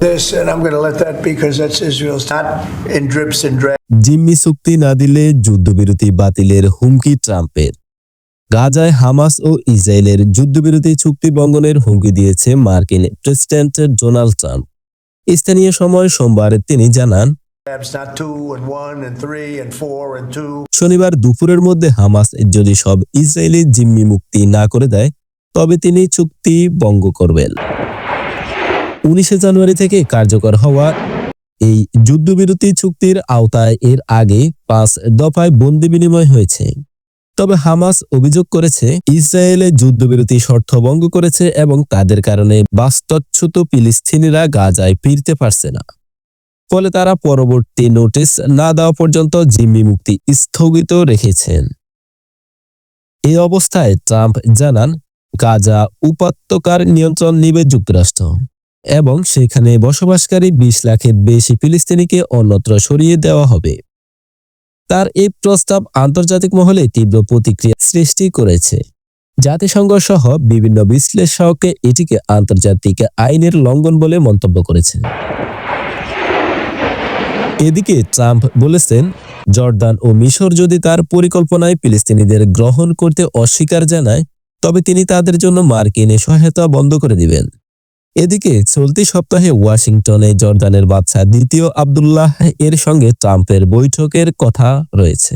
this, and I'm going to let that be because that's Israel's not in drips and drabs. জিম্মি চুক্তি না দিলে যুদ্ধবিরতি বাতিলের হুমকি ট্রাম্পের। গাজায় হামাস ও ইসরায়েলের যুদ্ধবিরতি চুক্তি ভঙ্গের হুমকি দিয়েছে মার্কিন প্রেসিডেন্ট ডোনাল্ড ট্রাম্প। স্থানীয় সময় সোমবার তিনি জানান, Not 2 and 1 and 3 and 4 and 2. শনিবার দুপুরের মধ্যে হামাস যদি সব ইসরায়েলি জিম্মি মুক্তি না করে দেয় তবে তিনি চুক্তি ভঙ্গ করবেন। 19 জানুয়ারি থেকে কার্যকর হওয়া এই যুদ্ধবিরতি চুক্তির আওতায় এর আগে 5 দফায় বন্দি বিনিময় হয়েছে। তবে হামাস অভিযোগ করেছে ইসরায়েলের যুদ্ধবিরতি শর্ত ভঙ্গ করেছে এবং তাদের কারণে বাস্তুচ্যুত ফিলিস্তিনিরা গাজায় ফিরতে পারছে না। ফলে তারা পরবর্তী নোটিশ না দেওয়া পর্যন্ত জিম্মি মুক্তি স্থগিত রেখেছেন। এই অবস্থায় ট্রাম্প জানান, গাজা উপত্যকার নিয়ন্ত্রণ নিবে যুক্তরাষ্ট্র এবং সেখানে বসবাসকারী 20 লাখের বেশি ফিলিস্তিনিকে অন্যত্র সরিয়ে দেওয়া হবে। তার এই প্রস্তাব আন্তর্জাতিক মহলে তীব্র প্রতিক্রিয়া সৃষ্টি করেছে। জাতিসংঘ সহ বিভিন্ন বিশ্লেষক এটিকে আন্তর্জাতিক আইনের লঙ্ঘন বলে মন্তব্য করেছেন। এদিকে ট্রাম্প বলেছেন, জর্দান ও মিশর যদি তার পরিকল্পনায় ফিলিস্তিনিদের গ্রহণ করতে অস্বীকার জানায় তবে তিনি তাদের জন্য মার্কিন সহায়তা বন্ধ করে দিবেন। এদিকে চলতি সপ্তাহে ওয়াশিংটনে জর্দানের বাদশা দ্বিতীয় আবদুল্লাহ এর সঙ্গে ট্রাম্পের বৈঠকের কথা রয়েছে।